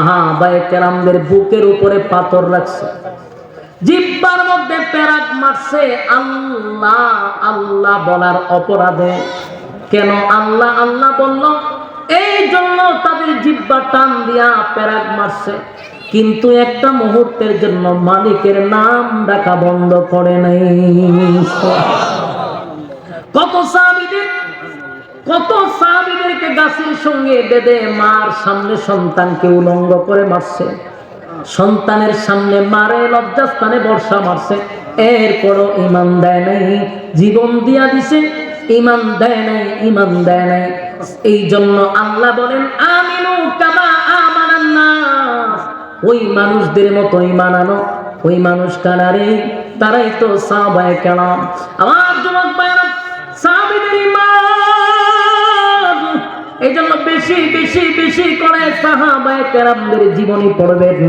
সাহাবায়ে কেরামদের বুকের উপরে পাথর রাখছে, জিহ্বার মধ্যে পেরাক মারছে আল্লাহ আল্লাহ বলার অপরাধে। কেন আল্লাহ আল্লাহ বলল? এই জন্য তাদের জিহ্বা টান দিয়া পেরাক মারছে, কিন্তু একটা মুহূর্তের জন্য মালিকের নাম ডাকা বন্ধ করে নাই। কত সাহাবীদেরকে গাছের সঙ্গে বেঁধে মার সামনে সন্তানকে উলঙ্গ করে মারছে, সন্তানের সামনে মারে, লজ্জাস্থানে বর্ষা মারছে, এরপরও ঈমান দেয় নাই, জীবন দিয়া দিছে, ঈমান দেয় নাই, ঈমান দেয় নাই। এই জন্য আল্লাহ বলেন আমিনু কামা আমানান নাস, ওই মানুষদের মতো ঈমান আনো। ওই মানুষ কানারে, তারাই তো সাহাবায়ে কেরাম। আমার যুবক ভাইরা, সাহাবীদের ঈমান, এই জন্য বেশি বেশি বেশি করে সাহাবায়ে কেরামদের জীবনী পড়বেন,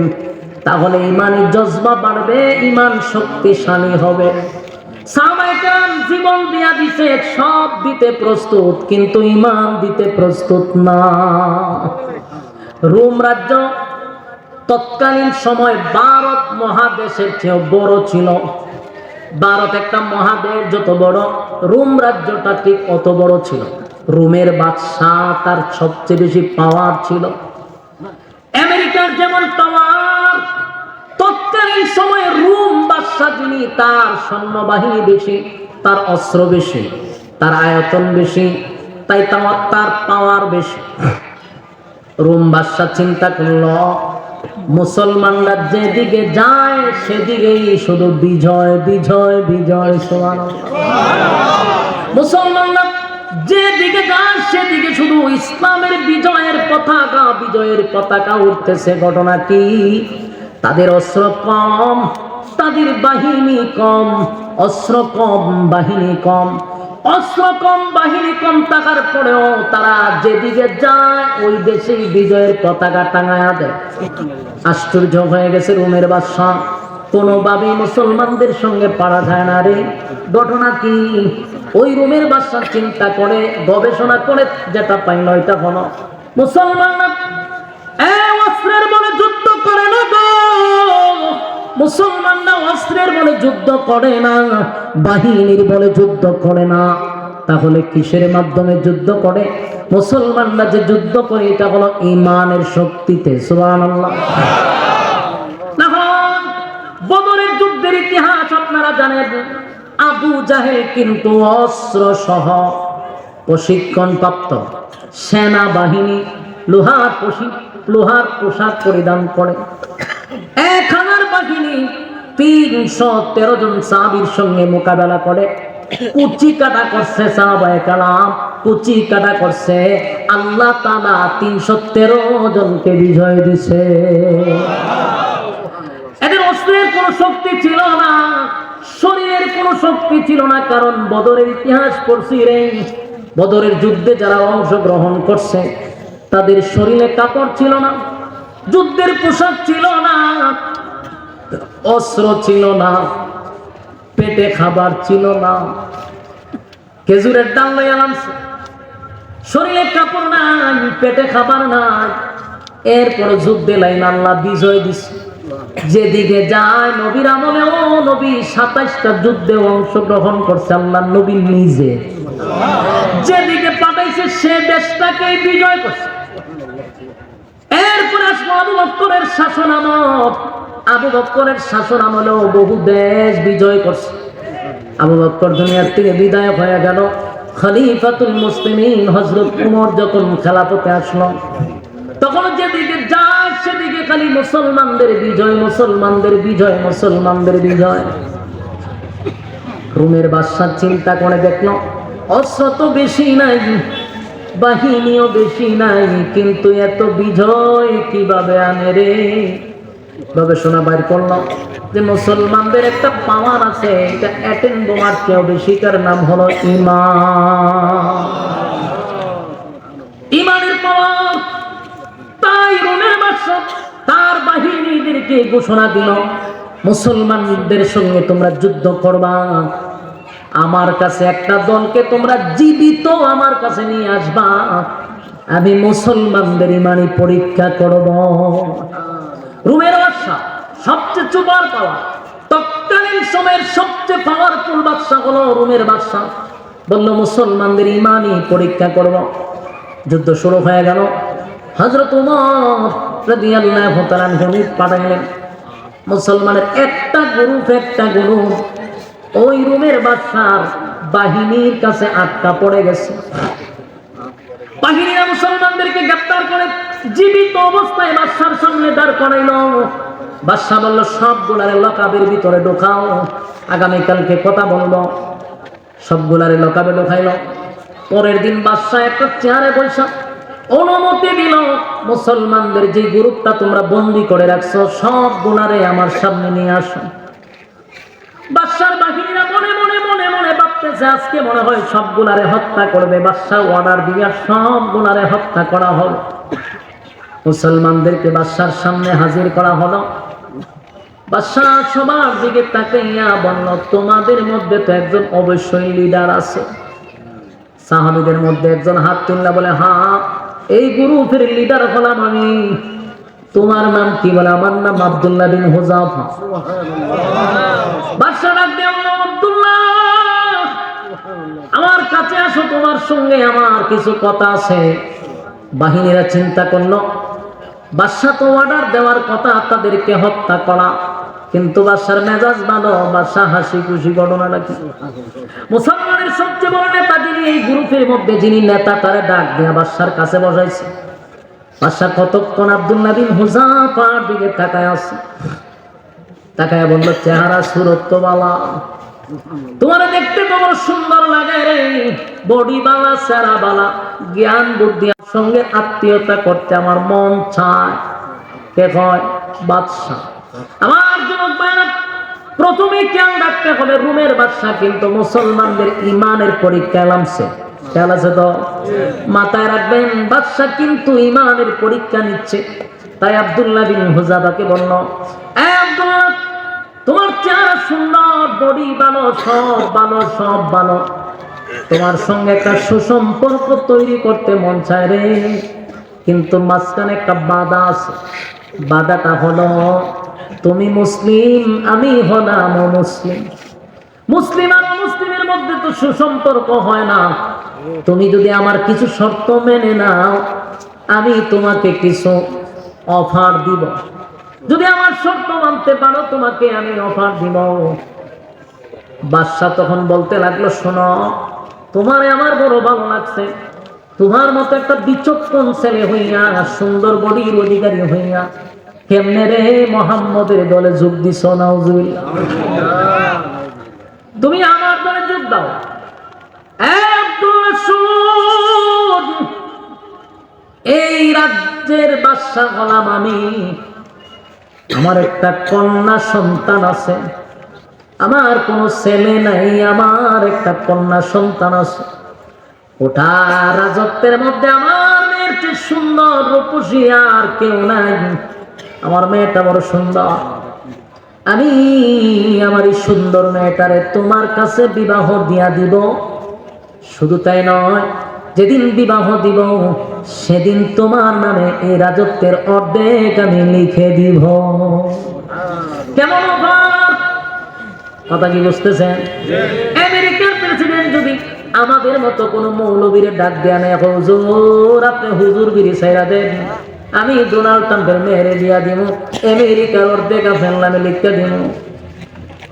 তাহলে ঈমানি জজবা বাড়বে, ঈমান শক্তিশালী হবে। সাহাবায়ে কেরাম জীবন দিয়া দিছে, সব দিতে প্রস্তুত, কিন্তু ঈমান দিতে প্রস্তুত না। রোম রাজ্য তৎকালীন সময় ভারত মহাদেশের চেয়ে বড় ছিল। ভারত একটা মহাদেশ, যত বড় রোম রাজ্যটা ঠিক অত বড় ছিল। রোমের বাদশাহ, তার সবচেয়ে বেশি পাওয়ার ছিল। আমেরিকার যেমন পাওয়ার, তৎকালীন সময়ে রোম বাদশাহ যিনি, তার সৈন্যবাহিনী বেশি, তার অস্ত্র বেশি, তার আয়তন বেশি, তাই তার পাওয়ার বেশি। রোম বাদশাহ চিন্তা করল, মুসলমানরা যেদিকে যায় সেদিকেই শুধু বিজয় বিজয় বিজয়। মুসলমানরা যেদিকে যায় সেদিকে শুধু ইসলামের বিজয়ের পতাকা, বিজয়ের পতাকা উঠতেছে। ঘটনা কি? তাদের অস্ত্র কম, তাদের বাহিনী কম, অস্ত্র কম, বাহিনী কম। অস্ত্র কম, বাহিনী কম থাকার পরেও তারা যেদিকে যায় ওই দেশেই বিজয়ের পতাকা টাঙায়া দেয়। আশ্চর্য হয়ে গেছে রোমের বাদশাহ, কোনোভাবেই মুসলমানদের সঙ্গে পারা যায় না রে। ঘটনা কি? ওই রোমের বাদশাহ চিন্তা করে, গবেষণা করে যেটা পাইল, এটা হলো মুসলমানরা অস্ত্রের বলে যুদ্ধ করে না গো। মুসলমানরা অস্ত্রের বলে যুদ্ধ করে না, বাহিনীর বলে যুদ্ধ করে না। তাহলে কিসের মাধ্যমে যুদ্ধ করে? মুসলমানরা যে যুদ্ধ করে এটা হলো ঈমানের শক্তিতে। সুবহানাল্লাহ। বদরের যুদ্ধের ইতিহাস আপনারা জানেন। আবু জাহেল কিন্তু অস্ত্র সহ প্রশিক্ষণপ্রাপ্ত সেনাবাহিনী, লোহার পোশাক পরিধান করে। 1000 বাহিনী 313 জন সাহাবীর সঙ্গে মোকাবেলা করে। কুচি কাটা করছে সাহাবায়ে কেরাম, কুচি কাটা করছে। আল্লাহ তাআলা 313 জনকে বিজয় দিছে। এদের অস্ত্রের কোনো শক্তি ছিল না, শরীরের কোনো শক্তি ছিল না। কারণ বদরের ইতিহাস পড়ছি রে, বদরের যুদ্ধে যারা অংশগ্রহণ করছে তাদের শরীরে কাপড় ছিল না, যুদ্ধের পোশাক ছিল না, অস্ত্র ছিল না, পেটে খাবার ছিল না। খেজুরের ডাল লইয়া নামছে, শরীরে কাপড় নাই, পেটে খাবার নাই। এরপর যুদ্ধে লাইন আল্লাহ বিজয় দিছে। যেদিকে যায় নবীর আমলে, ও নবী 27টা যুদ্ধে অংশগ্রহণ করছে আল্লাহ নবী নিজে। যেদিকে পাঠাইছে সে দেশটাকেই বিজয় করছে। এরপর আসলো আবু বকরের শাসন আমল। আবু বকরের শাসন আমলেও বহু দেশ বিজয় করছে। আবু বকর দুনিয়ার থেকে বিদায় হয়ে গেল। খলিফাতুল মুসলিমিন হযরত ওমর যখন খেলাফতে আসলো, তখন যেদিকে যায় সেদিকে খালি মুসলমানদের বিজয়, মুসলমানদের বিজয়, মুসলমানদের বিজয়। রোমের বাদশা চিন্তা করে দেখলো, অস্ত্র তো বেশি নাই, বাহিনীও বেশি নাই, কিন্তু এত বিজয় কিভাবে আনে রে। গবেষণা বাইর করলো যে মুসলমানদের একটা পাওয়ার আছে, এটা অ্যাটম বোমার চেয়েও বেশি, তার নাম হলো ঈমান। ঈমানের পাওয়ার। তাই রোমের বাদশা তার বাহিনীদেরকে ঘোষণা দিল, মুসলমানদের সঙ্গে তোমরা যুদ্ধ করবা, আমার কাছে একটা দলকে তোমরা জীবিত আমার কাছে নিয়ে আসবা, আমি মুসলমানদের ঈমানি পরীক্ষা করব। সবচেয়ে সুপার পাওয়ার, তৎকালীন সময়ের সবচেয়ে পাওয়ারফুল বাদশা হলো রোমের বাদশা। বলল মুসলমানদের ইমানই পরীক্ষা করব। যুদ্ধ শুরু হয়ে গেল। হযরত ওমর রাদিয়াল্লাহু তাআলা পাঠাইলেন মুসলমানের একটা গ্রুপ ওই রোমের বাদশার বাহিনীর কাছে আটকা পড়ে গেছে। বাহিনীরা মুসলমানদেরকে গ্রেফতার করে জীবিত অবস্থায় বাদশার সামনে দাঁড় করাইল। বাদশা বলল, সবগুলারে লকাবের ভিতরে ঢোকাও, আগামীকালকে কথা বলবো। সবগুলারে লকাবে ঢোকাইল। পরের দিন বাদশা একটা চেয়ারে বসা অনুমতি দিল, মুসলমানদের যে গ্রুপটা তোমরা বন্দি করে রাখছো সবগুলারে আমার সামনে নিয়ে আসো। বাদশার বাহিনীরা মনে মনে মনে মনে ভাবতেছে আজকে মনে হয় সবগুলারে হত্যা করবে। বাদশা অর্ডার দিয়া সবগুলারে হত্যা করা হলো। মুসলমানদেরকে বাদশার সামনে হাজির করা হলো। বাদশা সবার দিকে তাকাইয়া বলল, তোমাদের মধ্যে তো একজন অবশ্যই লিডার আছে। সাহাবীদের মধ্যে একজন হাত তুললা বলে, হ্যাঁ, এই গ্রুপের লিডার হলাম আমি। তোমার নাম কি? বলে, আমার নাম আব্দুল্লাহ বিন হুযাফা। বাদশা ডাক দিয়ে বলল, আব্দুল্লাহ, আমার কাছে আসো, তোমার সঙ্গে আমার কিছু কথা আছে। বাহিনীরা চিন্তা করলো, বাদশা তো অর্ডার দেওয়ার কথা তাদেরকে হত্যা করা, কিন্তু বাদশার মেজাজ ভালো, বাদশা হাসি খুশি। ঘটনাটা কি? মুসলমানের সবচেয়ে বড় নেতা যিনি এই গ্রুপের মধ্যে, যিনি নেতা, তারে ডাক দেয়া বাদশার কাছে বসাইছে। বাদশা কতক্ষণ আব্দুল্লাহ বিন হুযাফার দিকে তাকায় আছে। তাকায় বলল, চেহারা সুরত তো বালা, তোমার দেখতে তোমার সুন্দর লাগে রে, বডি বালা, চেহারা বালা, জ্ঞান বুদ্ধি, সঙ্গে আত্মীয়তা করতে আমার মন চায়। কে কয়? বাদশা। আমার যুবক ভাইরা, প্রথমে খেয়াল রাখতে হবে রোমের বাদশা কিন্তু মুসলমানদের ইমানের পরীক্ষা নামছে। খেয়াল আছে তো? মাথায় রাখবেন, বাদশা কিন্তু ইমানের পরীক্ষা নিচ্ছে। তাই আব্দুল্লাহ বিন হুযাফাকে বলল, এ আব্দুল্লাহ, তোমার চেহারা সুন্দর, বডি ভালো, সব ভালো, সব ভালো, তোমার সঙ্গে একটা সুসম্পর্ক তৈরি করতে মন চায় রে, কিন্তু মাঝখানে একটা বাধা আছে। বাধাটা হলো তুমি মুসলিম, আমি হলাম মুসলিম। মুসলিম আর মুসলিমের মধ্যে তো সুসম্পর্ক হয় না। তুমি যদি আমার কিছু শর্ত মেনে নাও, আমি তোমাকে কিছু অফার দিব। যদি আমার শর্ত মানতে পারো, তোমাকে আমি অফার দিব। বাদশা তখন বলতে লাগলো, শোনো, তোমারে আমার বড় ভালো লাগছে। তোমার মতো একটা বিচক্ষণ ছেলে হইয়া, সুন্দর বডির অধিকারী হইয়া, কেমনে রে মুহাম্মদের দলে যোগ দিছ? নাউজুবিল্লাহ। তুমি আমার দলে যোগ দাও। এই রাজ্যের বাদশা হলাম আমি। আমার একটা কন্যা সন্তান আছে। আমার কোনো ছেলে নাই, আমার একটা কন্যা সন্তান আছে। ওটা রাজত্বের মধ্যে আমার মেয়ের চেয়ে সুন্দর, রূপসী আর কেউ নাই। আমার মেয়েটা বড় সুন্দর। আমি আমার এই সুন্দর মেয়েটারে তোমার কাছে বিবাহ দিয়া দিব। শুধু তাই নয়, যেদিন বিবাহ দিব সেদিন তোমার নামে এই রাজত্বের অর্ধেক আমি লিখে দিব। কেমন কথা কি বুঝতেছেন? আমেরিকার প্রেসিডেন্ট যদি আমাদের মতো কোন মৌলবীরে ডাক দেয়া নেই, হুজুর আপনি হুজুর গিরি ছাইরা দেন, আমি ডোনাল্ড ট্রাম্পের মেয়েরে দিয়া দিব, আমেরিকার অর্ধেক আপনার নামে লিখতে দিব।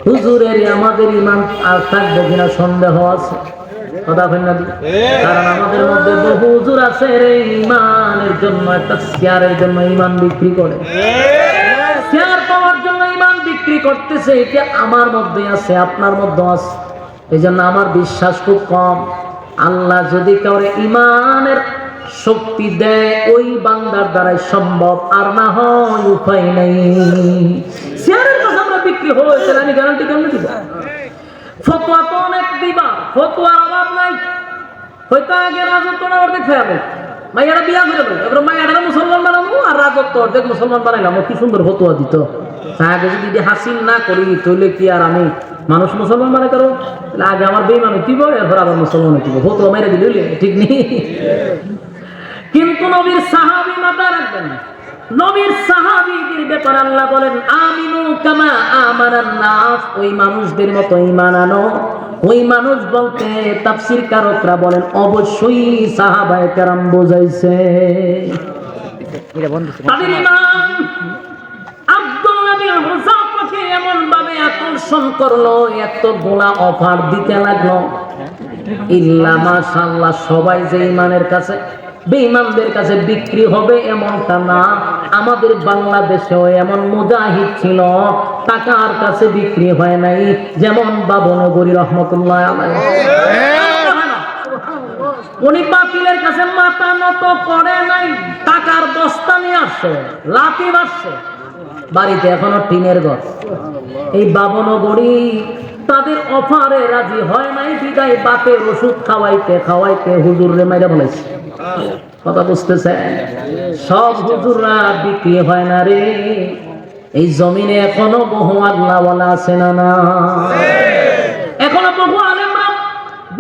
হুজুরের আমাদের ইমান আর থাকবে কিনা সন্দেহ আছে। কথা বলেন না? কারণ আমাদের মধ্যে বহু হুজুর আছে রে, ইমানের জন্য, একটা শেয়ারের জন্য ইমান বিক্রি করে। শেয়ার পাওয়ার জন্য ইমান বিক্রি করতেছে। এটা আমার মধ্যে আছে, আপনার মধ্যে আছে। এই জন্য আমার বিশ্বাস খুব কম। আল্লাহ যদি কাউরে ইমানের শক্তি দেয়, ওই বান্দার দ্বারাই সম্ভব, আর না হয় উপায় নাই। শেয়ারের কথা আমরা বিক্রি হয়েছে, আমি গ্যারান্টি কেমন দিব? ফতোয়া তো অনেক দিবা, ফতোয়ার অভাব নাই। হয়তো আগে রাজত্বটা অর্ধেক হয়ে যাবে, মাইয়ারা বিয়া করে দেবো, এবার মাইয়ারা মুসলমান বানাবো আর রাজত্ব অর্ধেক মুসলমান বানাইলাম। কি সুন্দর ফতোয়া দিত। আগে যদি হাসিল না করি তাহলে কি আর আমি মানুষ মুসলমান মানে করো? আগে আমার বেঈমান হইব, এরপর আবার মুসলমান হইব। ফতোয়া মেরে দিলে ঠিক নেই। কিন্তু নবীর সাহাবী মাথা রাখবেন, নবীর সাহাবীদের ব্যাপারে আল্লাহ বলেন আমিনু কামা আমানান নাস, ওই মানুষদের মতো ঈমান আনো। ওই মানুষ বলতে তাফসীরকারকরা বলেন অবশ্যই সাহাবায়ে কেরাম বোঝাইছে। তাদের ঈমান আব্দুল্লাহ বিন হুযাফাকে এমন ভাবে আকর্ষণ করলো, এতগুলা অফার দিতে লাগলো। ইল্লা মাশাআল্লাহ, সবাই যে ঈমানের কাছে বেঈমানদের কাছে বিক্রি হবে এমনটা না। আমাদের বাংলাদেশেও এমন মুজাহিদ ছিল, টাকার কাছে বিক্রি হয় নাই, যেমন বাবনগরী রহমতুল্লাহ আলাইহি। উনি বাতিলের কাছে মাথা নত করে নাই, টাকার বস্তা নিয়ে আসছে, লাঠি মারছে, বাড়িতে এখনো টিনের ঘর। এই বাবনগরী তাদের অফারে রাজি হয় নাই, বিদায় বাতের ওষুধ খাওয়াইতে খাওয়াইতে হুজুররে মাইরা বলেছে। কথা বুঝতেছে? সব হুজুররা বিক্রি হয় না রে। এই জমিনে এখনো বহু আল্লাহওয়ালা আছে না না? এখনো বহু আলেমরা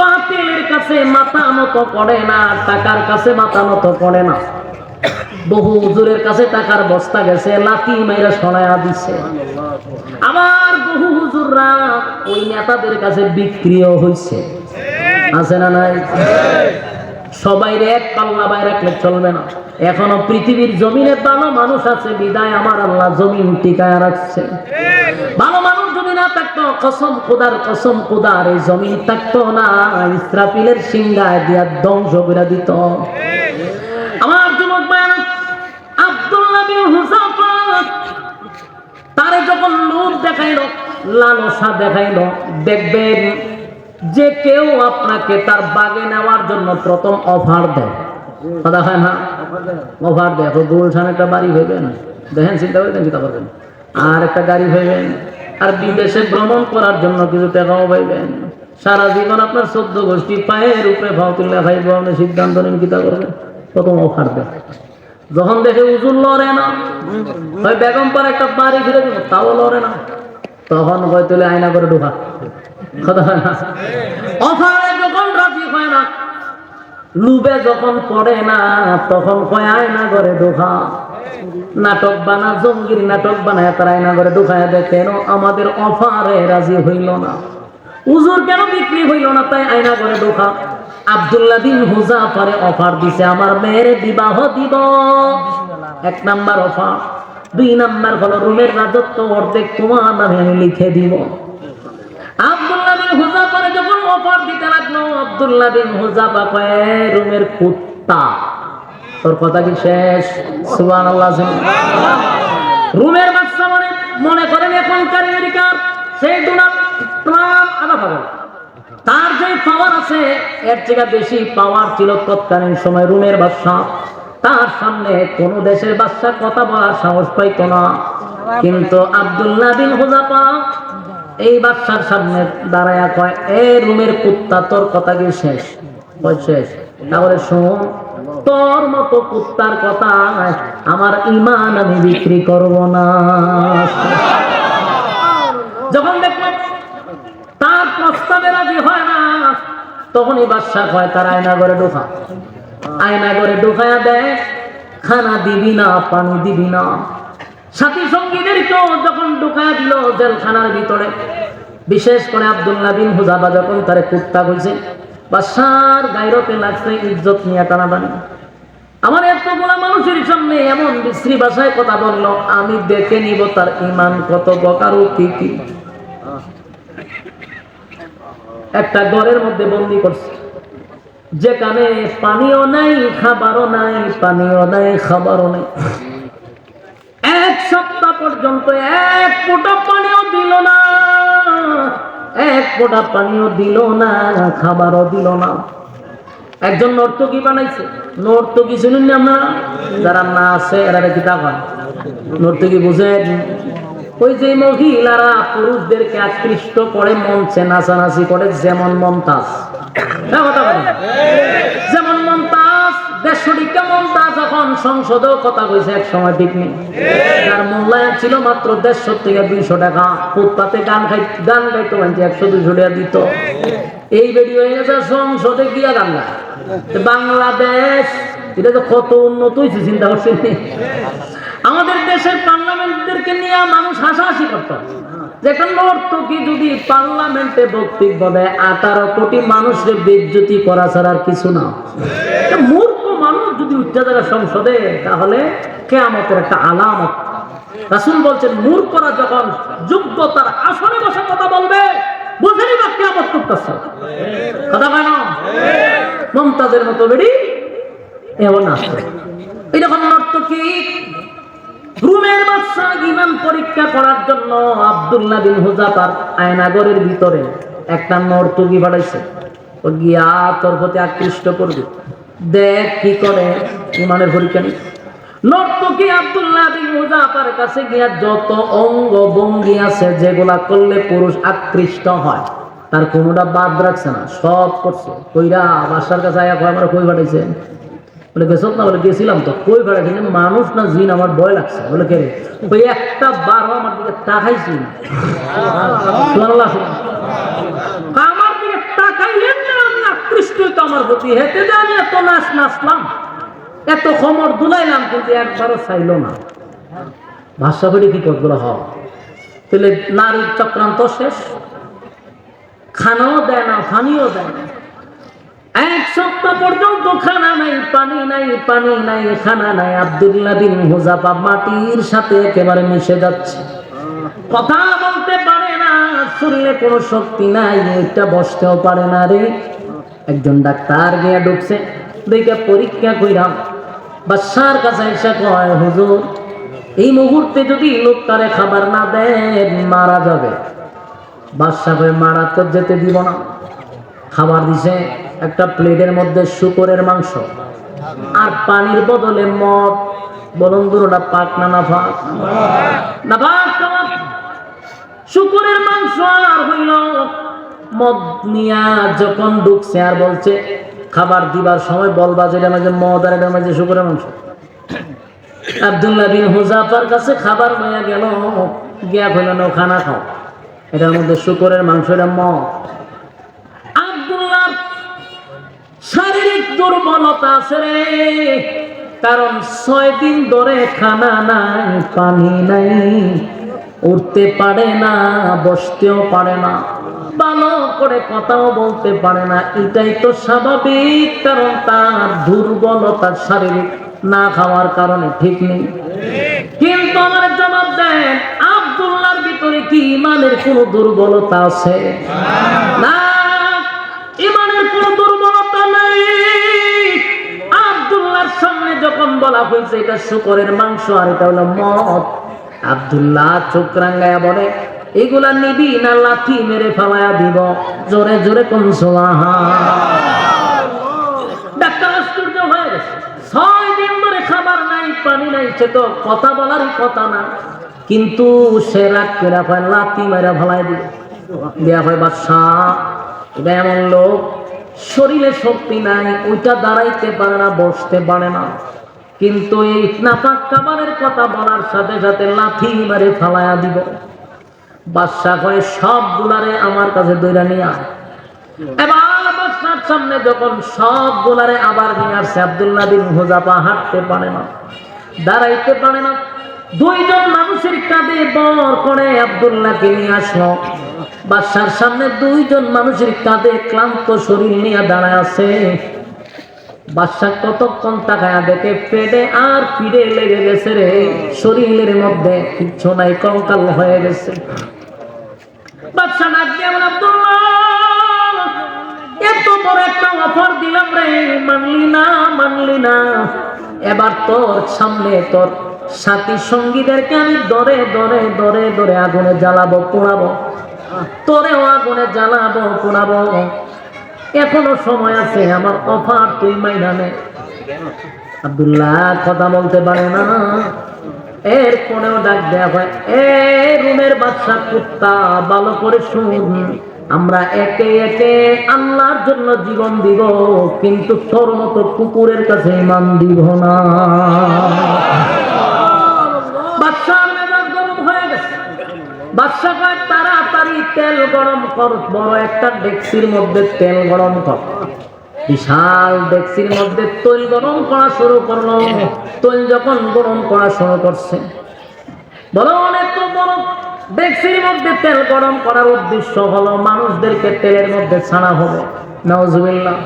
বাতিলের কাছে মাথা নত করে না, টাকার কাছে মাথা নত করে না। বহু হুজুরের কাছে টাকার বস্তা গেছে, লাঠি মাইরা সরায়া দিছে। আবার বহু হুজুররা ওই নেতাদের কাছে বিক্রিও হইছে, আছে না নাই? সবাই এক পাল্লা বাইরে রাখলে চলবে না। এখনো পৃথিবীর জমিনে ভালো মানুষ আছে, বিদায় আমার আল্লাহ জমিন টিকায় রাখছে। ভালো মানুষ যদি না থাকতো, কসম খোদার এই জমিন থাকতো না, ইসরাফিলের সিংহায় দিয়া ধ্বংস করে দিত। আমার যুবক ভাই, আব্দুল্লাহ বিন হুযাফা তারে যখন লোভ দেখাইলো, লালসা দেখাইলো, দেখবেন যে কেউ আপনাকে তার বাগে নেওয়ার জন্য প্রথম অফার দেয়, কথা হয় না? অফার দেয়। গুলশান একটা বাড়ি ভেবেন, দেখেন, চিন্তা করবেন, চিন্তা করবেন, আর একটা গাড়ি ভেবেন, আর বিদেশে ভ্রমণ করার জন্য কিছু টাকাও পাইবেন। সারা জীবন আপনার 14 গোষ্ঠী পায়ের উপরে ভাও তুলে খাইব, আপনি সিদ্ধান্ত নেন কিতা করবেন। প্রথম অফার দেয়। যখন দেখে উজুর লড়ে না, হয় বেগম পার একটা বাড়ি ফিরে দিব, তাও লড়ে না, তখন হয় তুলে আয়না করে ঢোকা, কথা হয় না? অফারে যখন রাজি হয় না, লুবে যখন পড়ে না, তখন কয় আয়না করে ঢোকা। নাটক বানা, জঙ্গির নাটক বানায় তার আয়না করে ঢোকায় দেয়। কেন? আমাদের অফারে রাজি হইল না, উজুর কেন বিক্রি হইল না, তাই আয়না করে ঢোকা। আব্দুল্লাহ বিন হুযাফারে অফার দিছে, আমার মেয়ের বিবাহ দিব। 1 নাম্বার অফার। 2 নাম্বার হলো রুমের রাজত্ব অর্ধেক তোমার নামে আমি লিখে দিব। আব্দুল্লাহ বিন হুযাফারে যখন অফার দিতে লাগলো, আব্দুল্লাহ বিন হুযাফা কয় রুমের কুত্তা, তোর কথা কি শেষ? সুবহানাল্লাহ। রুমের বাচ্চা মানে মনে করেন এখনকার আমেরিকার সেই ডোনাল্ড ট্রাম্প, আনা পাগল, তার যে পাওয়ার আছে এর থেকে বেশি পাওয়ার ছিল তৎকালীন সময় রুমের বাদশা। তার সামনে কোন দেশের বাদশা কথা বলার সাহস পাইত না। কিন্তু আব্দুল্লাহ বিন হুযাফা এই বাদশার সামনে দাঁড়ায়া কয়, এ রুমের কুত্তা, তোর কথা কি শেষ? শেষ। তাহলে শোন, তোর মতো কুত্তার কথা আমার ঈমান আমি বিক্রি করব না। যখন দেখলো তার প্রস্তাবে রাজি হয় না, তখনই বাদশা কয় তার আয়না ঘরে ঢোকা। আয়না ঘরে ঢোকায়া দেয়, খানা দিবি না, পানি দিবি না। সাথী সঙ্গীদেরকেও যখন ঢোকায়া দিল জেলখানার ভিতরে, বিশেষ করে আব্দুল্লাহ বিন হুযাফা যখন তারে কুত্তা কইছে, বাদশার গায়রতে লাগছে, ইজ্জত নিয়ে টানাটানি। আমার এতগুলা মানুষের সামনে এমন বিশ্রী ভাষায় কথা বললো, আমি দেখে নিব তার ঈমান কত প্রকার ও কি কি। একটা ঘরের মধ্যে বন্দী করছে, যেখানে পানিও নাই, খাবারও নাই, পানিও নাই, খাবারও নাই। 1 সপ্তাহ পর্যন্ত 1 ফোঁটা পানিও দিল না, 1 ফোঁটা পানিও দিল না, খাবারও দিল না। একজন নর্তকী বানাইছে। নর্তকী শুনুন না আপনারা? যারা না আছে এরা কি টাকা নর্তকী বুঝেন? ওই যে মহিলারা পুরুষদেরকে আকৃষ্ট করে মঞ্চে নাচানাচি করে, যেমন মমতাজ, যেমন মমতাজ, দেশরিকা মমতাজ যখন সংসদেও কথা কইছে এক সময়, ঠিক নেই? যার মূল্যায়ন ছিল মাত্র 150 থেকে 200 টাকা। ফুটপাতে গান গাইতো, 100-200 টাকা দিত। এই বেডি হয়ে গেছে সংসদে গিয়া গান গায়। বাংলাদেশ এটা তো কত উন্নত হয়েছে, চিন্তা করছেন? আমাদের দেশের পার্লামেন্টের করতে হবে যে একটা নর্তকী যদি পার্লামেন্টে বক্তব্য দেয় 18 কোটি মানুষের বেইজ্জতি করা ছাড়া আর কিছু না। মূর্খ মানুষ যদি উঠতে যাবে সংসদে তাহলে কিয়ামতের একটা আলামত। রাসূল বলছেন মূর্খরা যখন যোগ্যতার আসনে বসে কথা বলবে বুঝেনি বা কিয়ামত করতেছে। কথা কয় না? মমতাজের মতো বেরি এমন আছে। এরকম নর্তকী রুমের বাদশা ঈমান পরীক্ষা করার জন্য আব্দুল্লাহ বিন হুযাফার আয়নাগরের ভিতরে একটা নর্তকী পাঠাইছে। ও গিয়া তোর প্রতি আকৃষ্ট করবে, দেখ কি করে, ঈমানের পরীক্ষা নিয়ে। নর্তকী আব্দুল্লাহ বিন হুযাফার কাছে গিয়া যত অঙ্গ ভঙ্গি আছে যেগুলা করলে পুরুষ আকৃষ্ট হয় তার কোনোটা বাদ রাখছে না, সব করছে। কইরা বাদশার কাছে আয়া কয় আমার কই পাঠাইছে? বলে গেছ না? বলে গেছিলাম তো। কই পাঠাইছে? মানুষ না জিন? আমার ভয় লাগছে। বলে কে? ওই একটা বার আমার দিকে তাকাইছি না। আমার দিকে তাকাইলেন না, আমি আকৃষ্ট হইতো আমার প্রতি। হেঁটে যে আমি এত নাচলাম, এত খমর দুলাইলাম, কিন্তু একবারও চাইল না। ভাষা করে কি করবো? হয় তাহলে নারীর চক্রান্ত শেষ। খানাও দেয় না, পানিও দেয় না। 1 সপ্তাহ পর্যন্ত খানা নাই, পানি নাই, পানি নাই, খানা নাই। আব্দুল্লাহ বিন হুযাফা মাটির সাথে একেবারে মিশে যাচ্ছে। কথা বলতে পারে না, শরীরে কোনো শক্তি নাই, এটা বসতেও পারে না রে। একজন ডাক্তার গিয়ে ঢুকছে, দেখে পরীক্ষা কইরাম বাদশার কাছে এসে কয় হুজুর এই মুহূর্তে যদি লোকটারে খাবার না দেন মারা যাবে। বাদশা কয় মারা তো যেতে দিব না। খাবার দিছে একটা প্লেটের মধ্যে শুকরের মাংস আর পানির বদলে মদ। বলুন দুটোটা পাক না নাফাক? নাফাক। শুকরের মাংস আর হইল মদ নিয়া যখন ঢুকছে আর বলছে খাবার দিবার সময় বলবা যে এটা মাঝে মদ আর এটার মাঝে শুকরের মাংস। আব্দুল্লাহ বিন হুযাফার কাছে খাবার হইয়া গেল, গিয়া কইল না খানা খাও, এটার মধ্যে শুকরের মাংস, এটা মদ। আব্দুল্লাহ শারীরিক দুর্বলতা আছে রে, কারণ 6 দিন ধরে খানা নাই, পানি নাই, উঠতে পারে না, বসতেও পারে না, ভালো করে কথাও বলতে পারে না। এটাই তো স্বাভাবিক, কারণ তার দুর্বলতা শারীরিক, না খাওয়ার কারণে, ঠিক নেই? কিন্তু আমার জবাব দেন, আব্দুল্লাহর ভিতরে কি ঈমানের কোনো দুর্বলতা আছে? না, ঈমানের কোনো দুর্বলতা নেই। আব্দুল্লাহর সামনে যখন বলা হয়েছে এটা শুকরের মাংস আর এটা হলো মদ, আব্দুল্লাহ চোখ রাঙ্গায়া বলে এগুলা নিবি না লাঠি মেরে ফেলায়া দিব? জোরে জোরে কোন ডাক্তার আশ্চর্য হয়ে গেছে। 6 দিন ধরে খাবার নাই, পানি নাই, সে তো কথা বলারই কথা না, কিন্তু সে রাগ করে হয় লাঠি মেরে ফেলায় দিব। দেয়া হয় বাদশাহ এটা এমন লোক শরীরে শক্তি নাই, ওইটা দাঁড়াইতে পারে না, বসতে পারে না, কিন্তু এই নাপাক খাবারের কথা বলার সাথে সাথে লাঠি মেরে ফেলায়া দিব। বাদশা কয় সবগুলারে আমার কাছে দইরা নিয়ে আয়। এবার বাদশার সামনে যখন সবগুলারে আবার নিয়ে আসছে, আব্দুল্লাহ বিন হুযাফা হাঁটতে পারে না, দাঁড়াইতে পারে না। 2 জন মানুষের কাঁধে বর করে আব্দুল্লাহকে নিয়ে আসলো। বাদশার সামনে 2 জন মানুষের কাঁধে ক্লান্ত শরীর নিয়ে দাঁড়ায় আছে। বাদশা কতক্ষণ তাকায়া দেখে পেটে আর পিড়ে লেগে গেছে রে, শরীরের মধ্যে কিচ্ছু নাই, কঙ্কাল হয়ে গেছে। বাদশা ডাক দিয়ে বলে আব্দুল্লাহ এত বড় একটা অফার দিলাম রে, মানলি না, মানলি না। এবার তোর সামনে তোর সাথী সঙ্গীদেরকে আমি দরে দরে দরে দরে আগুনে জ্বালাবো, পোড়াবো, তোরেও আগুনে জ্বালাবো, পোড়াবো। এখনো সময় আছে, আমার অফার তুই মাইনা নে। আব্দুল্লাহ কথা বলতে পারে না, এরপরেও ডাক দেয়া হয় এ রুমের বাদশা কুত্তা, ভালো করে শুন, আমরা একে একে আল্লাহর জন্য জীবন দিব, কিন্তু তোর মতো কুকুরের কাছে ঈমান দিব না। বাদশার মেজাজ গরম হয়ে গেছে। বাদশা কয় তাড়াতাড়ি তেল গরম কর, বড় একটা ডেকচির মধ্যে তেল গরম কর। বিশাল ডেকচির মধ্যে তৈল গরম করা শুরু করলো। তৈল যখন গরম করা শুরু করছে, বলো অনেক তো বড় ডেকচির মধ্যে তেল গরম করার উদ্দেশ্য হলো মানুষদেরকে তেলের মধ্যে ছাড়া হবে। নাউজুবিল্লাহ।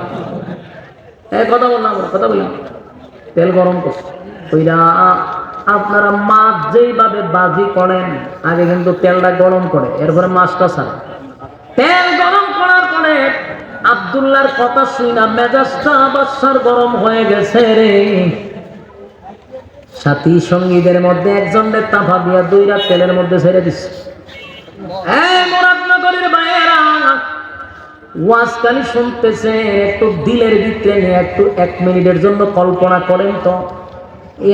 কথা বললাম, তেল গরম করছে ওইরা। আপনারা মাছ যেইভাবে বাজি করেন, আগে কিন্তু তেলটা গরম করে এরপরে মাছটা ছাড়ে। তেল গরম করার পরে আব্দুল্লাহর কথা শুনা মেজাজটা বাদশার গরম হয়ে গেছে রে। সাথী সঙ্গীদের মধ্যে একজনের তাফা দিয়া দুইরা তেলের মধ্যে ছেড়ে দিচ্ছে। মুরাদনগরের ভাইয়েরা ওয়াজকালি শুনতেছে, একটু দিলের ভিতরে নিয়ে একটু 1 মিনিটের জন্য কল্পনা করেন তো,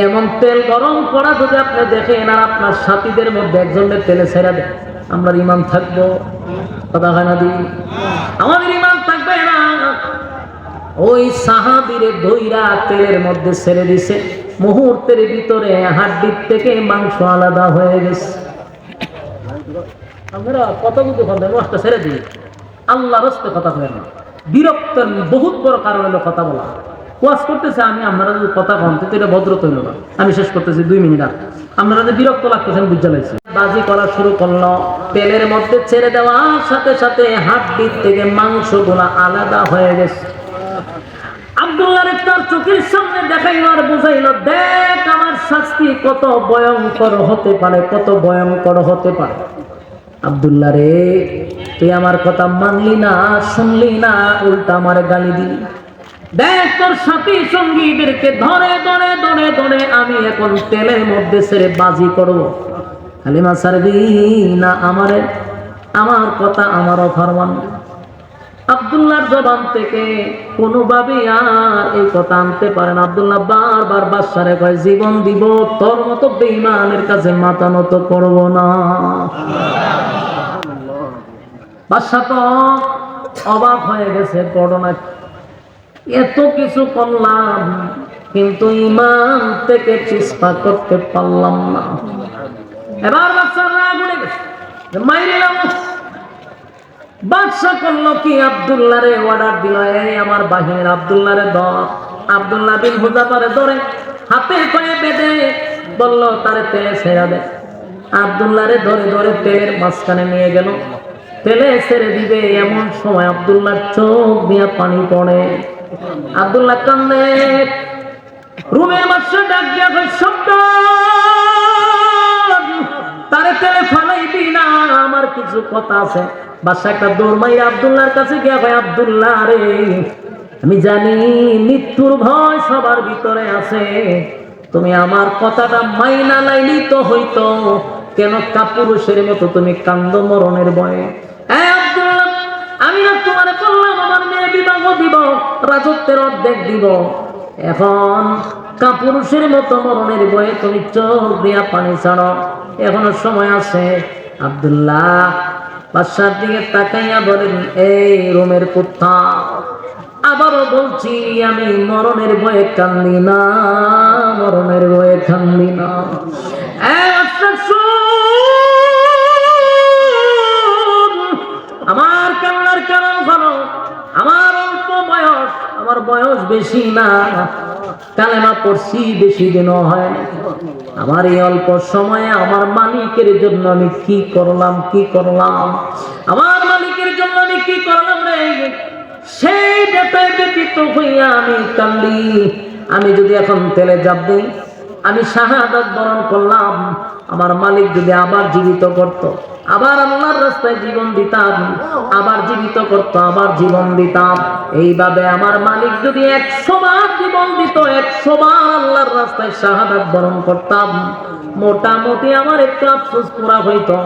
এমন তেল গরম করা যদি আপনি দেখেন আর আপনার সাথীদের মধ্যে একজনের তেলে ছেড়ে দেন, আমরা ইমান থাকবো? কথা হয় না দি? আমাদের ইমান থাকবে না। ওই সাহাবীরে ধইরা তেলের মধ্যে ছেড়ে দিছে, মুহূর্তের ভিতরে হাড্ডির থেকে মাংস আলাদা হয়ে গেছে। আমরা কত কিছু মাছটা ছেড়ে দিই, আল্লাহর রাস্তে কথা বলেন না। বিরক্তের বহুত বড় কারণ হলো কথা বলা। ওয়াজ করতেছে আমি, আপনারা যদি কথা কন তো এটা ভদ্রতা হইল না। আমি শেষ করতেছি 2 মিনিট আর। আপনারা যে বিরক্ত লাগতেছেন বুঝতে লাগছে। বাজি করা শুরু করলো, তেলের মধ্যে ছেড়ে দেওয়ার সাথে সাথে হাড্ডির থেকে মাংসগুলা আলাদা হয়ে গেছে। আব্দুল্লাহ তার চোখের সামনে দেখাইল আর বুঝাইল, দেখ আমার শাস্তি কত ভয়ঙ্কর হতে পারে, কত ভয়ঙ্কর হতে পারে। আব্দুল্লাহ রে, তুই আমার কথা মানলি না, শুনলি না, উল্টা আমার গালি দিলি। দেখ তোর সাথী সঙ্গীদেরকে ধরে ধরে ধরে ধরে আমি এখন তেলের মধ্যে ছেড়ে বাজি করবো। কালিমা ছাড়বি না আমারে? আমার কথা আমারও ফরমান। আব্দুল্লাহর জবান থেকে কোনোভাবে আর এই কথা আনতে পারেন। আব্দুল্লাহ বারবার বাদশারে কয়, জীবন দিব, তোর মতো বেঈমানের কাছে মাথা নত করব না। বাদশা তো অবাক হয়ে গেছে, ঘটনা এত কিছু করলাম কিন্তু ইমান থেকে চিস্পা করতে পারলাম না। এবার বাদশার রাগ উঠে গেছে, মাইরিলাম। বাদশা করলো কি, আব্দুল্লাহরে অর্ডার দিল, এই আমার বাহিনীর আব্দুল্লাহরে ধর। আব্দুল্লাহ বিন হুযাফারে ধরে হাতে পায়ে বেঁধে বলল তারে তেলে ছেড়ে দে। আব্দুল্লাহরে ধরে ধরে তেলের মাঝখানে নিয়ে গেল, তেলে ছেড়ে দিবে এমন সময় আব্দুল্লাহর চোখ দিয়ে পানি পড়ে। আব্দুল্লাহ কান্দে। রুমের মাসে ডাক দিয়া কয়, শব্দ তারে তেলে ফালাইবি না, আমার কিছু কথা আছে। বাদশা একটা দৌড় মাইরা আব্দুল্লাহর কাছে গিয়া কয়, আব্দুল্লাহ রে, আমি জানি মৃত্যুর ভয় সবার ভিতরে আছে, তুমি আমার কথাটা মাইনা লাইলি তো হইতো, কেন কাপুরুষের মতো তুমি কান্দ মরণের ভয়ে? আব্দুল্লাহ, আমি না তোমারে বললাম আমার মেয়ে বিবাহ দিব, রাজত্বের অর্ধেক দিব, এখন কাপুরুষের মতো মরণের ভয়ে তুমি চোখ দিয়া পানি ছাড়ো, এখনো সময় আছে। আব্দুল্লাহ বাদশার দিকে তাকাইয়া বলেন, এই রোমের কুত্তা, আবারও বলছি আমি মরণের ভয়ে কান্দি না, মরণের ভয়ে কান্দি না। আমার কান্নার কারণ হলো আমার অল্প বয়স, আমার বয়স বেশি না, কালেমা পড়ছি বেশি দিনও হয় না। আমার এই অল্প সময়ে আমার মালিকের জন্য আমি কি করলাম, কি করলাম, আমার মালিকের জন্য আমি কি করলাম রে, সেই ব্যাপারে ব্যতীত হইয়া আমি কান্দি। আমি যদি এখন তেলে জাপ দিই, আমি শাহাদাত বরণ করলাম, আমার মালিক যদি আবার জীবিত করত, আবার আল্লাহর রাস্তায় জীবন দিতাম, আবার জীবিত করত, আবার জীবন দিতাম, এইভাবে আমার মালিক যদি 100 বার জীবন দিত, 100 বার আল্লাহর রাস্তায় শাহাদাত বরণ করতাম, মোটামুটি আমার একটু আফসোস পুরা হইতো।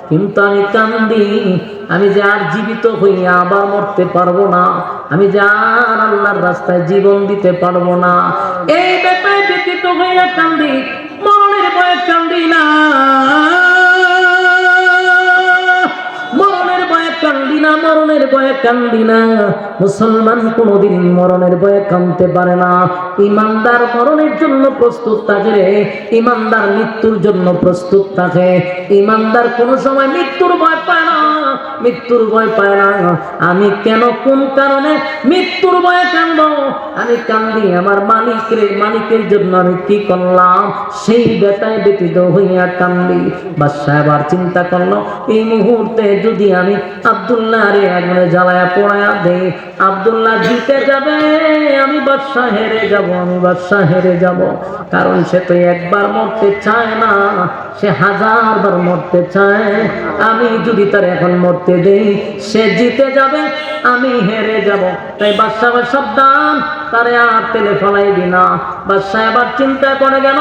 কিন্তু আমি কান্দি, আমি যে আর জীবিত হইয়া আবার মরতে পারবো না, আমি যে আর আল্লাহর রাস্তায় জীবন দিতে পারবো না, এই ব্যাপারে ব্যতীত হইয়া কান্দি, মরণের ভয়ে কান্দি না, মরণের ভয়ে কান্দি না, মরণের ভয়ে কান্দি না। মুসলমান কোনদিন মরণের ভয়ে কাঁদতে পারে না। ইমানদার মরণের জন্য প্রস্তুত থাকে রে, ইমানদার মৃত্যুর জন্য প্রস্তুত থাকে, ইমানদার কোন সময় মৃত্যুর ভয় পায় না। মৃত্যুর ভয় পায় না। আমি কেন কোন কারণে মৃত্যুর ভয়ে কাঁদবো? আমি কান্দি আমার মালিকের জন্য আমি কি করলাম সেই ব্যথায় ব্যতীত হইয়া কান্দি। বাদশাহ এবার চিন্তা করলো, এই মুহূর্তে যদি আমি আব্দুল্লাহ রে আগুনে জ্বালায়া পোড়ায়া দেই, আব্দুল্লাহ জিতে যাবে, আমি বাদশাহ হেরে যাব। কারণ সে তো একবার মরতে চায় না, সে 1000 বার মরতে চায়। আমি যদি তার এখন মরতে দেই, সে জিতে যাবে, আমি হেরে যাব। তাই বাদশাহ সাবধান, তারে আর তেলে ফলাইবি না। বাদশাহ আবার চিন্তা করে গেল,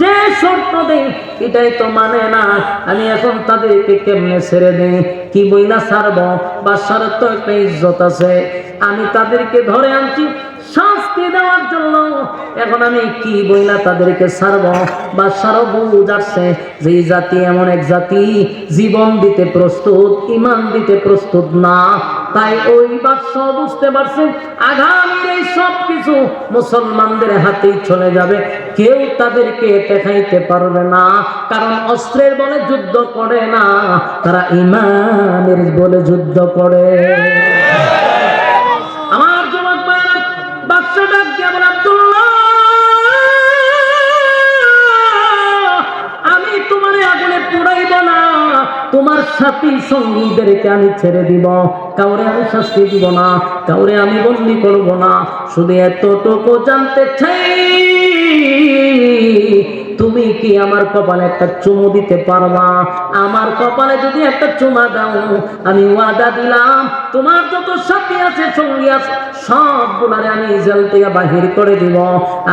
যে শর্ত দেই এটাই তো মানে না, আমি এখন তাদেরকে কেমনে ছেড়ে দেই, কি বইলা ছাড়ব? বাদশার তো একটা ইজ্জত আছে, আমি তাদেরকে ধরে আনছি শাস্তি দেওয়ার জন্য, এখন আমি কি বইলা তাদেরকে ছাড়ব? বাদশারও বুঝ আসছে যে এই জাতি এমন এক জাতি জীবন দিতে প্রস্তুত, ইমান দিতে প্রস্তুত না। তাই ওই বাদশাহ বুঝতে পারছেন আগামীর এই সব কিছু মুসলমানদের হাতেই চলে যাবে, কেউ তাদেরকে দেখাইতে পারবে না। কারণ অস্ত্রের বলে যুদ্ধ করে না, তারা ইমানের বলে যুদ্ধ করে। আমার যুবক ভাইরা, বাদশা ডাক দিয়া বলে, আব্দুল্লাহ, আমি তোমার আগুনে পুড়াইব না, তোমার সাথী সঙ্গীদেরকে আমি ছেড়ে দিব, কাউরে আমি শাস্তি দিব না, কাউরে আমি বন্দী করব না। শুধু এতটুকু জানতে চাই, তুমি কি আমার কপালে একটা চুমু দিতে পারবা? আমার কপালে যদি একটা চুমা দাও, আমি ওয়াদা দিলাম তোমার যত সাথী আছে, সঙ্গী আছে, সবগুলারে আমি জেল থেকে বাহির করে দিব,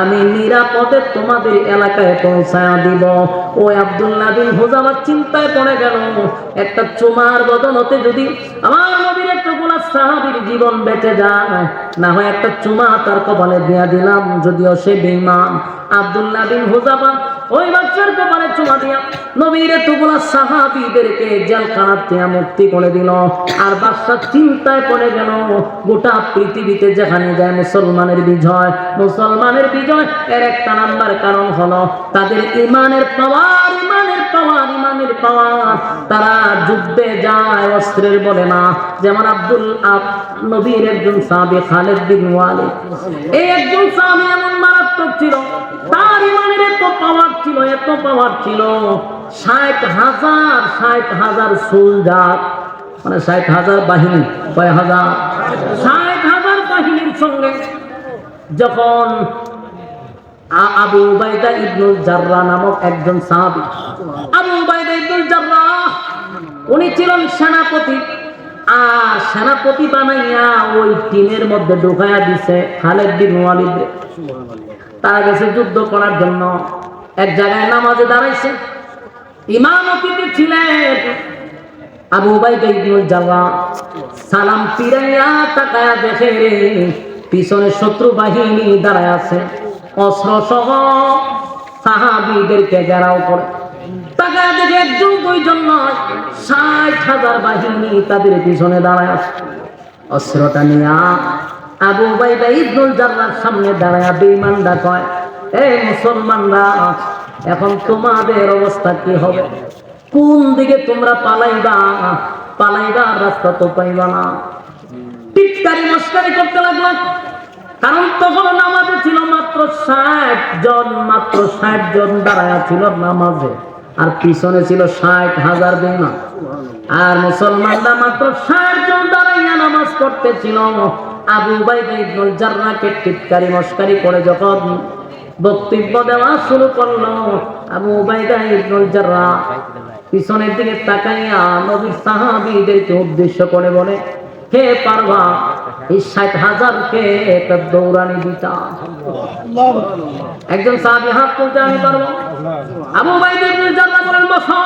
আমি নিরাপদে তোমাদের এলাকায় পৌঁছায়া দিব। ওই আব্দুল্লাহ বিন হুযাফা চিন্তায় পড়ে গেল, একটা চুমার বদলতে যদি আমার নবীর এতগুলা সাহাবীর জীবন বেঁচে যায়, না হয় একটা চুমা তার কপালে দিয়া দিলাম, যদিও সে বেঈমান। আব্দুল্লাহ বিন হুযাফা ওই বাচ্চার কপালে চুমা দিয়া নবীর এতগুলা সাহাবীদেরকে জেলখানা থেকে মুক্তি করে দিল। আর বাদশা চিন্তায় পড়ে গেল, গোটা পৃথিবীতে যেখানে যায় মুসলমানের বিজয়, মুসলমানের বিজয় এর একটা নাম্বার কারণ হলো তাদের ইমানের পাওয়ার, ইমানের পাওয়ার, ইমানের পাওয়ার। তারা যুদ্ধে যায় অস্ত্রের বলে না। যেমন নবীর একজন সাহাবী খালিদ বিন ওয়ালিদ, এই একজন সাহাবী এমন মারাত্মক ছিল, তার ইমানের এত পাওয়ার ছিল, এত পাওয়ার ছিল, 60,000 সোলজার, মানে 60,000 বাহিনী, কয় হাজার, 60,000 বাহিনীর সঙ্গে যখন আবু উবাইদা ইবনুল জাররাহ নামক একজন সাহাবী, আবু উবাইদা ইবনুল জাররাহ উনি ছিলেন সেনাপতি, আর সেনাপতি বানাইয়া ওই টিমের মধ্যে ঢুকাইয়া দিছে খালিদ বিন ওয়ালিদ। তারা গেছে যুদ্ধ করার জন্য, এক জায়গায় নামাজে দাঁড়াইছে, ইমামতিতে ছিলেন আবু উবাইদা ইবনুল জাররাহ। সালাম ফিরাইয়া তাকায়া দেখে পিছনে শত্রু বাহিনী দাঁড়ায় আছে, অস্ত্র সহ সাহাবীদেরকে ঘেরাও করে। তাকায়া দেখে একজন দুইজন নয়, 60,000 বাহিনী তাদের পিছনে দাঁড়ায় আছে। অস্ত্রটা নিয়া আবু উবাইদা ইবনুল জাররাহর সামনে দাঁড়ায়া বেঈমানরা কয়, এই মুসলমানরা, এখন তোমাদের অবস্থা কি হবে? কোন দিকে তোমরা পালাইবা? পালাইবার রাস্তা তো পাইবা না। টিটকারি মস্কারি করতে লাগলো, কারণ তখন নামাজে ছিল মাত্র 60 জন, মাত্র 60 জন দাঁড়ায়া ছিল নামাজে, আর পিছনে ছিল 60,000 বেঈমান। আর মুসলমানরা মাত্র 60 জন দাঁড়াইয়া নামাজ পড়তেছিল। আবু উবাইদা ইবনুল জাররাহকে টিটকারি মস্কারি করে যখন বক্তব্য দেওয়া শুরু করলো, আবু উবাইদা ইবনুল জাররাহ পিছনের দিকে তাকাইয়া নবীর সাহাবীদেরকে উদ্দেশ্য করে বলে, কে পারবা এই 60,000-কে একটা দৌড়ানি দিতা? একজন সাহাবী হাত তুলতে, আমি পারবো। আবু উবাইদা ইবনুল জাররাহ বলেন, বসো।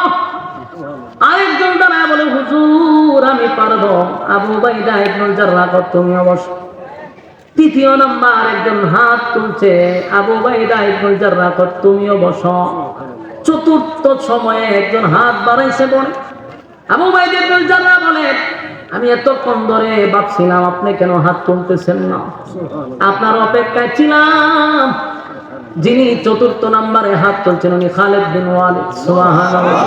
আরেকজন দাঁড়ায় বলে, হুজুর আমি পারবো। আবু উবাইদা ইবনুল জাররাহ কত, তুমি অবশ্য। তৃতীয় নাম্বার একজন হাত তুলছে, আবু উবাইদা ইবনুল জাররাহ কত, তুমিও বসো। চতুর্থ সময়ে একজন হাত বাড়াইছে, বলে আবু উবাইদা ইবনুল জাররাহ বলে, আমি এতক্ষণ ধরে ভাবছিলাম আপনি কেন হাত তুলতেছেন না, আপনার অপেক্ষায় ছিলাম। যিনি চতুর্থ নম্বরে হাত তুলছেন উনি খালিদ বিন ওয়ালিদ। সুবহানাল্লাহ।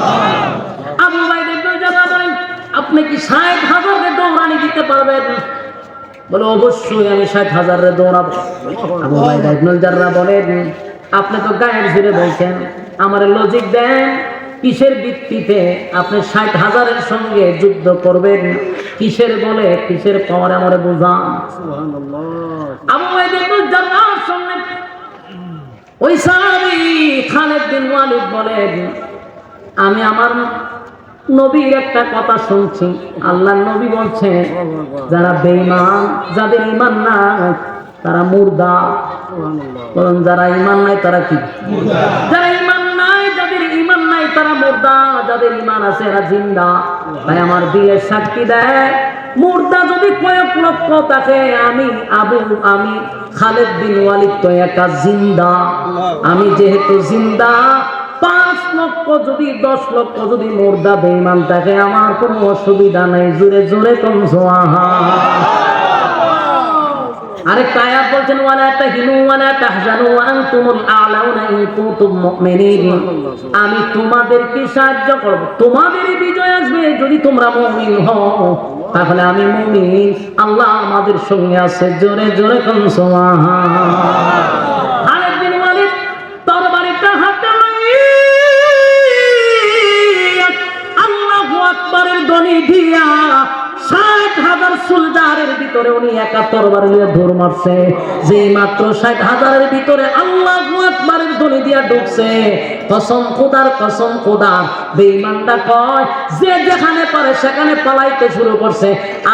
আবু উবাইদা ইবনুল জাররাহ বলেন, আপনি আপনি কি 60,000 দৌড়ানি দিতে পারবেন? বলে অবশ্যই আমি 60,000 দৌড়াবো। আবু উবাইদা ইবনুল জাররাহ বলেন, আপনি তো গায়ের জোরে বলছেন, আমার লজিক দেন, কিসের ভিত্তিতে আপনি 60,000 সঙ্গে যুদ্ধ করবেন? কিসের বলে, কিসের পাওয়ারে আমারে বুঝান। আবু উবাইদা ইবনুল জাররাহর সঙ্গে ওই সাহাবী খালিদ বিন ওয়ালিদ বলেন, আমি আমার নবীর একটা কথা শুনছি, আল্লাহর নবী বলছেন যারা বেঈমান, যাদের ঈমান নাই তারা মুর্দা। বলেন যারা ঈমান নাই তারা কি? যারা ঈমান নাই, যাদের ঈমান নাই তারা মুর্দা, যাদের ঈমান আছে এরা জিন্দা। তাই আমার দিলের সাক্ষী দেয়, মুর্দা যদি কয়েক লক্ষ থাকে, আমি খালিদ বিন ওয়ালিদ তো একা জিন্দা। আমি যেহেতু জিন্দা, 5 লক্ষ যদি 10 লক্ষ যদি মুর্দা বেঈমান থাকে, আমার কোনো অসুবিধা নাই। জোরে জোরে কোন সুবহান। আরেকটা আয়াত বলছেন, ওয়ালা তাহিনু ওয়ালা তাহজানু ওয়া আনতুমুল আ'লাউনা ইন কুনতুম মুমিনিন। আমি তোমাদেরকে সাহায্য করব, তোমাদেরই বিজয় আসবে যদি তোমরা মুমিন হও। তাহলে আমি মুমিন, আল্লাহ আমাদের সঙ্গে আছে। জোরে জোরে কোন সুবহান। খালিদ বিন ওয়ালিদ তরবারিটা হাতে নিয়ে আল্লাহু আকবারের ধ্বনি দিয়া 60,000 সোলজারের ভিতরে উনি একা তরবারি নিয়ে দৌড় মারছে। যে মাত্র 60,000 ভিতরে আল্লাহু আকবারের ধ্বনি দিয়া ঢুকছে, কসম খোদার কসম খোদা, বেঈমানটা কয় যে যেখানে পারে সেখানে পালাইতে শুরু করছে।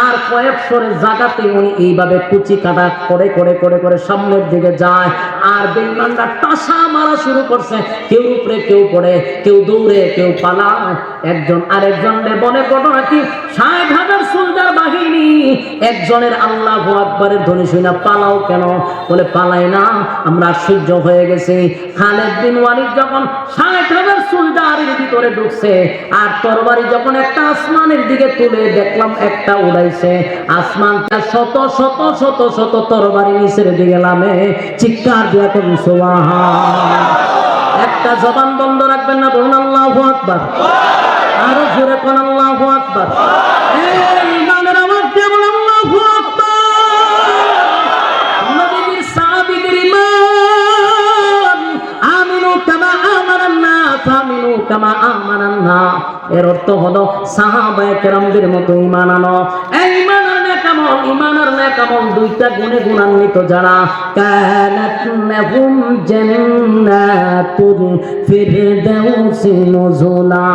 আর কয়েক সরের জায়গাতে উনি এইভাবে কুচি কাটা করে করে করে করে সামনের দিকে যায়। আর বেঈমানটা টাসা মারা শুরু করছে, কেউ উপরে কেউ পড়ে, কেউ দৌড়ে কেউ পালায়। একজন আরেকজনের বলে ঘটনা কি, 60,000 সোলজার বাহিনী, একজনের আল্লাহু আকবারের ধ্বনি শুনে পালাও কেন? বলে পালাই না, আমরা আশ্চর্য হয়ে গেছি। খালিদ বিন ওয়ালিদ যখন 60,000 সোলজারের ভিতরে ঢুকছে, আর তরবারি যখন একটা আসমানের দিকে তুলে দেখলাম একটা উড়াইছে, আসমানটা শত শত শত শত তরবারি নিচের দিকে নামে। চিৎকার দিয়া করুন সুবহান। একটা জবান বন্ধ রাখবেন না, বলুন আল্লাহু আকবার। আরো জোরে কোন আল্লাহু আকবার। এই ইমানের আওয়াজ দিয়ে বলুন আল্লাহু আকবার। নবীর সাহাবীদের ঈমান, আমিনু কামা আমানান নাস, আমিনু কামা আমানান নাস। এর অর্থ হলো সাহাবায়ে কেরামদের মতো ঈমান আনো। এই ঈমান আর নেকামল, ঈমান আর নেকামল দুইটা গুণে গুণান্বিত যারা, কানাত লাহুম জান্নাতুল ফিরদাউসি নুজুলা।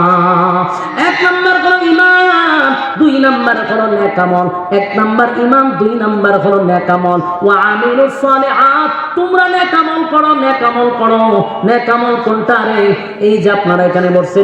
এক নাম্বার হলো ঈমান, দুই নাম্বার হলো নেকামল। এক নাম্বার ঈমান, দুই নাম্বার হলো নেকামল। ওয়া আমিলুস সালিহাত, তোমরা নেকামল করো, নেকামল করো। নেকামল কোনটা রে? এই যে আপনারা এখানে বসে